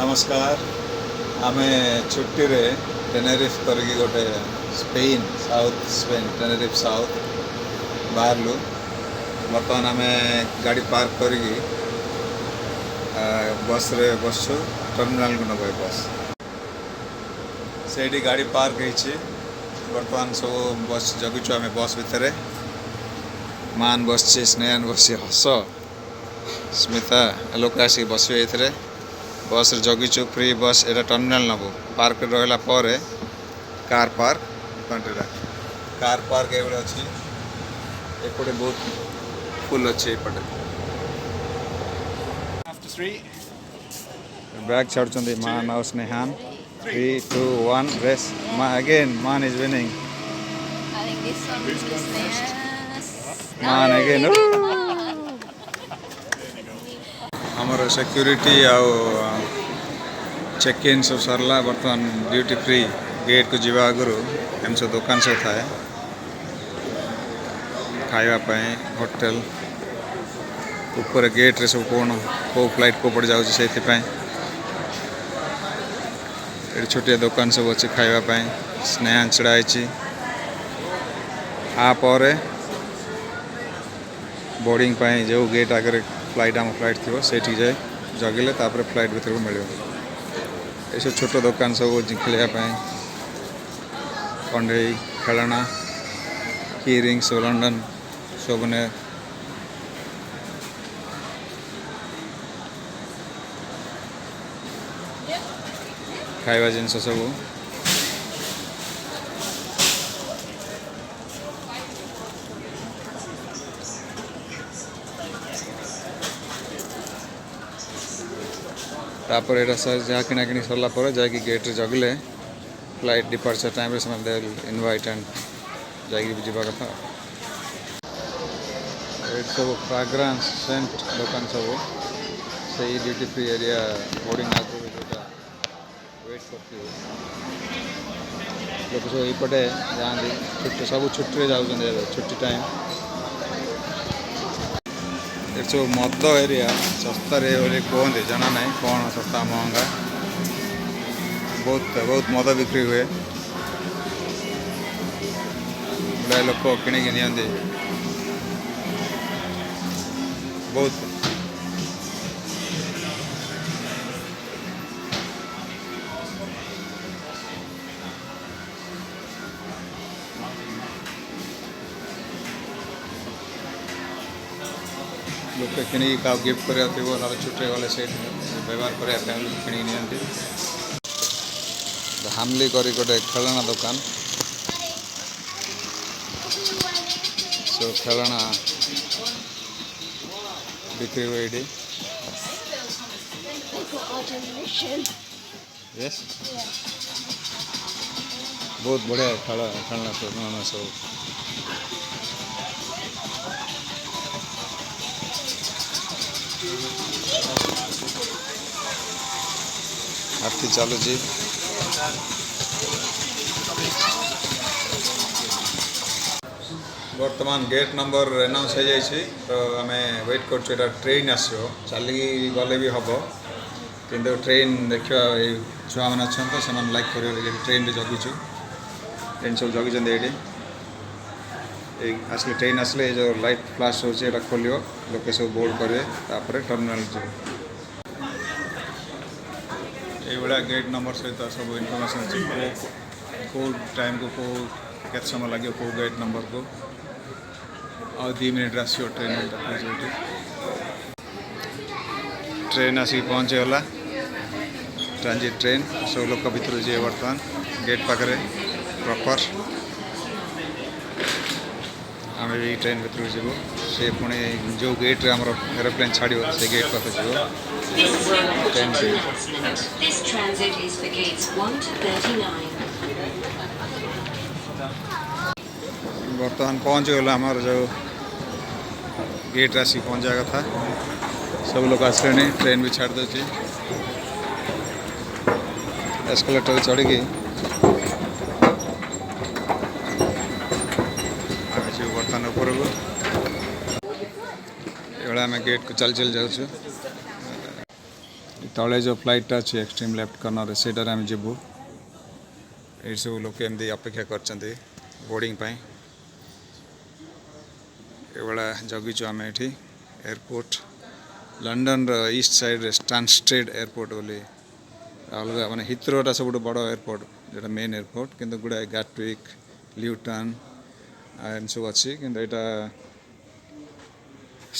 नमस्कार आमे छुट्टी रे टेनेरिफ करके गोटे Spain south Spain Tenerife south बाहरलु बर्तमान आमे गाड़ी पार्क करके बस रे बसु टर्मिनल को नबे बस से गाड़ी पार्क होइछि बर्तमान सब बस जगुछु आमे बस भितरे मान बसछि स्नेहन बसछि हस स्मिता लोक आसी बसवे एथरे बस जगिचु फ्री बस एटा टर्मिनल नबो पार्क रहला परे कार पार्क कंट्रीला कार पार्क एबे अछि एपटे बहुत फुल अछि एपटे आफ्टर 3 बैक छाडचंदी मान और स्नेहान 3 2 1 रेस मा अगेन मान is winning I think this one is मान अगेन हमर सिक्योरिटी आउ चेक इन सब सरला बर्तमान ड्यूटी फ्री गेट को जीवा आगु एम सब दुकान सब थाए खाइबा पई होटल ऊपर गेट रे सब कोन को फ्लाइट को पड़ जाउ से पई ए छोटे दुकान सब अछि खाइबा पई स्नेह चढ़ाई छी आ परे बोर्डिंग पई जो गेट आगे फ्लाइट आम फ्लाइट थी से जाए जगिले तापर फ्लाइट भीतर को मिले ये छोट दुकान सब खेलवाई कंडे खेलना की रिंग सब लंडन सब ने खाइबा जिनस सब तापर एटा सर जहाँ किना किनी सरला पर जाकि गेट रे जगले फ्लाइट डिपार्चर टाइम रे समान दे इनवाइट एंड जाकि जीवा कथा एट सब फ्रेग्रेंस सेंट दुकान सब सही ड्यूटी फ्री एरिया बोर्डिंग आगु जोटा वेट करती लोक सब एपटे जानी छुट्टी सब छुट्टी जाऊँ छुट्टी टाइम ये मद एरिया सस्ता रे कहते जाना ना कौन सस्ता महंगा बहुत बहुत मद बिक्री हुए गुड़ाए लोक किणिकी नि बहुत लोक किणिकी का गिफ्ट करा ना छुट्टी गले से व्यवहार करने किणिकी हामली करी गोटे खेलना दुकान सो खेलना बिक्री हुए ये यस बहुत बढ़िया खेलना सब हाथी चलुची वर्तमान गेट नंबर अनाउंस हो जाइए तो आम वेट कर ट्रेन आसो चली गले भी हम कि ट्रेन देखा छुआ मैंने अच्छा तो से लाइक कर ट्रेन रे जगिचु ट्रेन सब जगी आसले ट्रेन आसले जो लाइट फ्लाश हो खोल लोके सब बोर्ड करेंगे टर्मिनाल जो ये गेट नंबर सहित सब इनफॉरमेशन कौ टाइम को केत समय लगे कौ गेट नंबर को आ 2 मिनट आसो ट्रेन ट्रेन आसिक पहुँचीगला ट्रांजिट ट्रेन सब लोक भर जी बर्तमान गेट पाखे प्रॉपर आम भी ट्रेन भर जीव से पुणी जो गेट रे हमर एरोप्लेन छाड़ो से गेट पाखे जीव train This transit is for gates 1 to 39. बर्तमान पहुँचीगला आमर जो गेट आसी पहुँचा कथा सब लोग आसले ट्रेन भी छाड़ दे एस्केलेटर चढ़ी बर्तमान ऊपर को ये आम गेट को चल चल जाऊँ तले जो फ्लाइटा अच्छी एक्सट्रीम लेफ्ट कर्नर से आम जीवु ये सब लोग एमती अपेक्षा कर बोर्डिंग ये जगिचु आम ये airport London east side Stansted airport बोली अलग माने हिथ्रोटा सब बड़ एयरपोर्ट जो मेन एयरपोर्ट किंतु गुड़ाए गैटविक ल्यूटन एम सब अच्छी किंतु यहाँ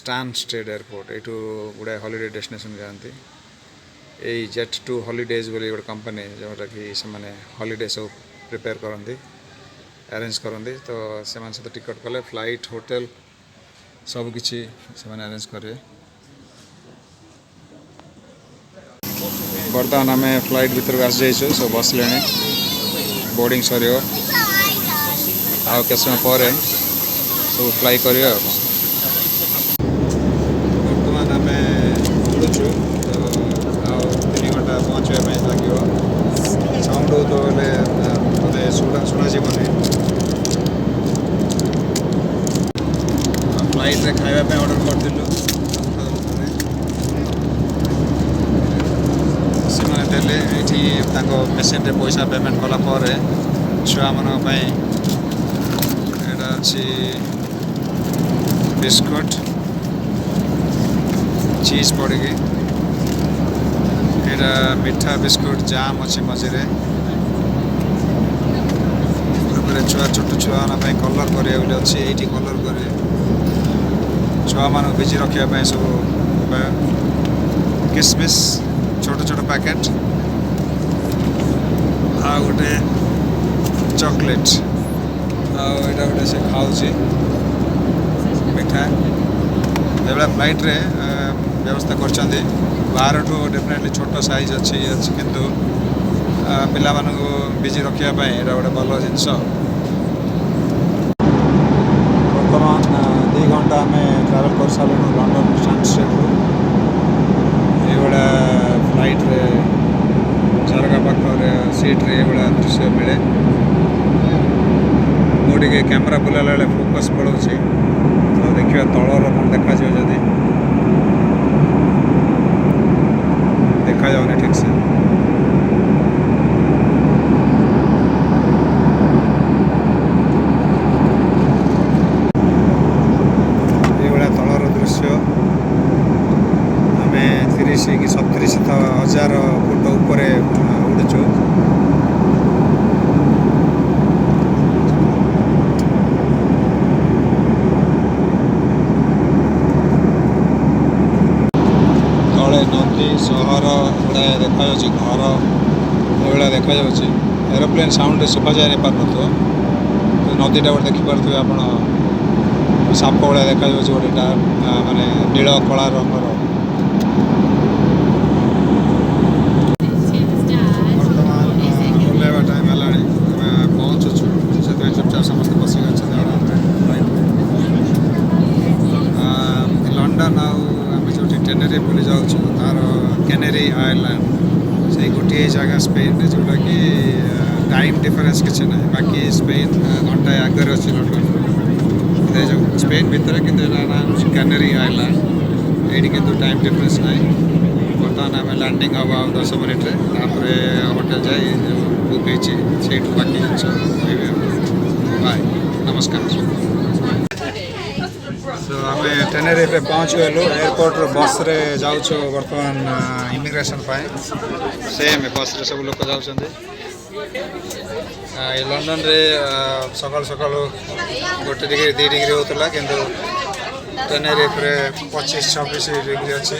स्टानस्टेड एयरपोर्ट यू गुड़ाए हॉलिडे डेस्टिनेशन जाती यही जेट टू हॉलीडेज बोली गोटे कंपनी जोटा कि से हॉलीडे सब प्रिपेयर करती अरेंज करती तो से सहित टिकट कले फ्लाइट होटल सब किसी से अरेंज करेंगे। बर्तमान आम फ्लाइट भर आस जाइए सब बसले बोर्डिंग सर आउ समय पर सब फ्लाई कर बर्तमान आम उड़ुचु तो आउ 3 घंटा पहुँचापी लगे साउंड तो बोले शुणाजी फ्लाइट रे खाइबा ऑर्डर करदिलु देले ये पेसेंट पैसा पेमेंट कलापर छुआ मान अच्छी बिस्कुट चीज पड़ी यहाँ मीठा बिस्कुट जाम अच्छी मझे छुआ छोट छुआ कलर कर अच्छी कलर कर छुआ मान बिजी रखापी सब किसमिस छोट छोट पैकेट आ गोटे चॉकलेट आटा गोटे से खाऊँ मिठा ये फ्लाइट रे व्यवस्था कर बाहर ठू डेफिनेटली छोट साइज अच्छी किंतु पिला मानू बिजी रखापी यहाँ गोटे भल जिनस बर्तमान 2 घंटा आम ट्रावेल कर सारे लंडन स्टानस्टेड ये फ्लाइट रे झरका पाखे सीट रे ये दृश्य मिले मुझे कैमेरा बुलाला बेले फोकस पड़ो तो देखिए तलर कौन देखा जदि देखा जाऊनी ठीक से ये तलर दृश्य आम 30 कि 37,000 फुट ऊपर उड़ुचु तले नदी सहर गुड़ाए देखा घर ये देखा एरोप्लेन साउंड शुभा जाए नहीं पार तो नदीटा गोटे देखिपे आप साप भाया देखा गोटे माने नील कला रंगर समस्त बस लंडन आम जो टेनेरिफ बुली जाऊँ तार कैनेरी आइलैंड से गोटे जगह स्पेन जोटा कि टाइम डिफरेंस किसी ना बाकी स्पेन घंटा आगे अच्छी लंडन स्पेन भितर कि कैनेरी आइलैंड ये किंतु टाइम डिफरेंस ना बर्तमान आम लैंडिंग हम आ 10 मिनिट होटेल जाए बुक से बाकी जिन बाय नमस्कार। तो आम टेनेरिफ पहुँच गलु एयरपोर्ट बस रे जाऊँ बर्तमान इमिग्रेशन सेम बस रे सब लोग जाऊँ लंडन रे सकाल सकाल 1 डिग्री 2 डिग्री होता किंतु टेनेरिफ रे 25-26 डिग्री अच्छी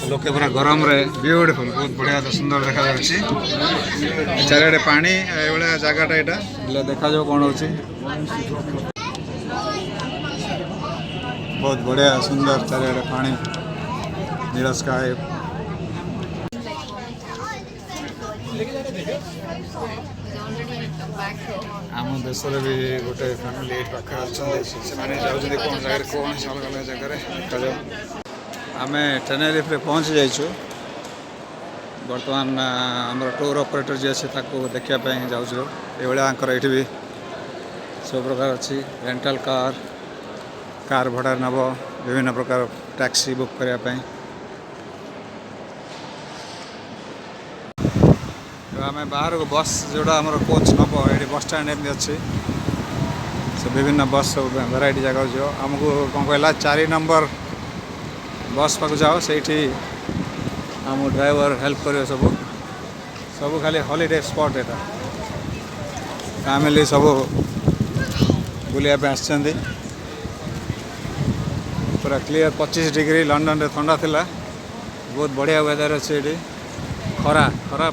लोके पूरा गरम रे ब्यूटीफुल बहुत बढ़िया तो सुंदर देखा चारिड़े पानी ये जगहटा यहाँ देखा जाओ कौन हो बहुत बढ़िया सुंदर चारिड़े पानी नील स्काई आम देश भी गोटे फैमिली पाखे अच्छे कौन जगह कौन अलग अलग जगह देखा जाओ आम टेनेरिफ रे पहुँच जाइछु बर्तमान आम टूर ऑपरेटर जी अच्छे देखापी जाऊँ ये भी सब प्रकार अच्छी रेंटल कार भड़ा नब विभिन्न प्रकार टैक्सी बुक करने आम बाहर को बस जोड़ा आम कोच नब ये बस स्टाण एमती अच्छी से विभिन्न बस सब भेराइटी जगह जो आमको कौन कहला 4 नंबर बस पाक जाओ से आम ड्राइवर हेल्प कर सब सब खाली हॉलीडे स्पॉट एटा फैमिली सब बुलिया आसछंदी पूरा क्लियर 25 डिग्री लंडन रे ठंडा थिला बहुत बढ़िया वेदर अच्छे ये खरा खरा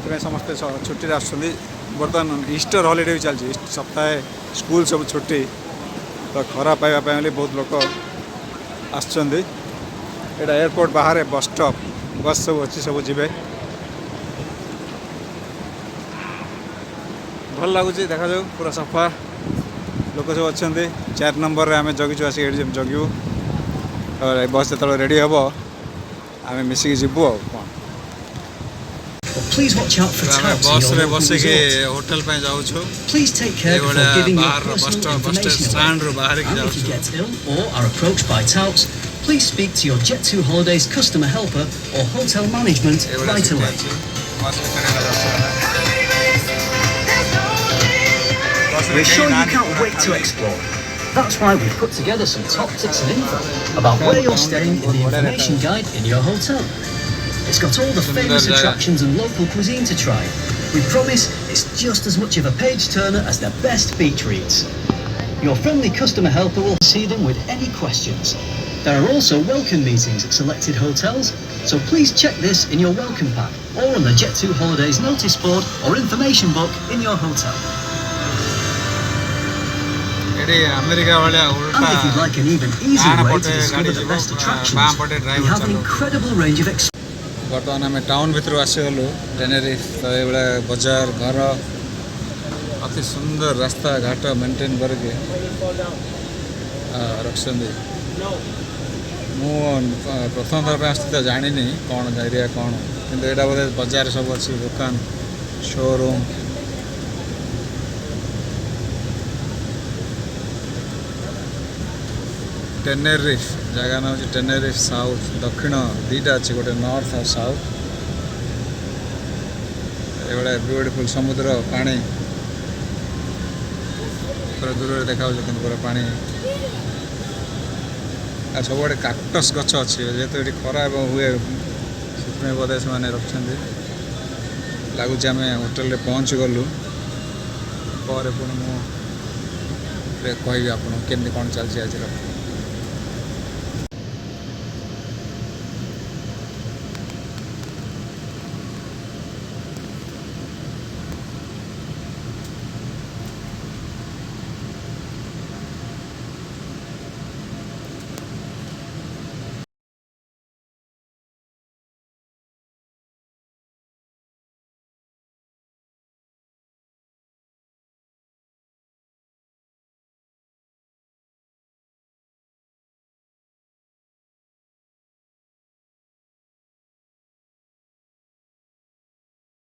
से समस्ते छुट्टी आसुँच बर्तमान ईस्टर हॉलीडे भी चलती सप्ताह स्कूल सब छुट्टी तो खरा पाइबा बहुत लोग आसछंदी एटा एयरपोर्ट बाहर बस स्टॉप बस सब अच्छी सब जीवे भल लगुच देखा जाऊ पूरा सफा लोक सब अच्छा 4 नंबर रे आम जगिचु आसिक जगिबू और बस जो रेडी हम आम मिसिक जीवु Please watch out for touts in बस your रे local बस के resort. होटल पे जाऊँ Please take care before giving your बाहर बस personal बस information स्टैंड रू away. बाहर की And if you जाऊँ get ill or are approached by touts, please speak to your Jet2 Holidays customer helper or hotel management right away. We're sure you can't wait to explore. That's why we've put together some top tips and info about where you're staying in the information guide in your hotel. It's got all the famous attractions and local cuisine to try. We promise it's just as much of a page turner as the best beach reads. Your friendly customer helper will see them with any questions. There are also welcome meetings at selected hotels, so please check this in your welcome pack or on the Jet2 Holidays notice board or information book in your hotel. America वाले And if you'd like an even easier way to discover the best attractions, we have an incredible range of बर्तमान आम town भर आसीगलु Tenerife तो ये बजार घर अति सुंदर रास्ता घाट मेंटेन करके रखते मु प्रथम थर आसती तो जानी कौन एरिया कौन कि यहाँ बोधे बजार सब अच्छी दुकान शोरूम टेनेरिफ जगह ना हूँ टेनेरिफ साउथ दक्षिण दीटा अच्छे गोटे नॉर्थ और साउथ ये ब्यूटीफुल समुद्र पानी पूरा दूर देखा पूरा पानी सब काक्टस गछ अच्छी जेहेतु ये खरा हुए से बोधे से रखते लगुच आम होटेल पहुँची गलु पर पुणी मुझे कहि आप केमती कौन चलती आज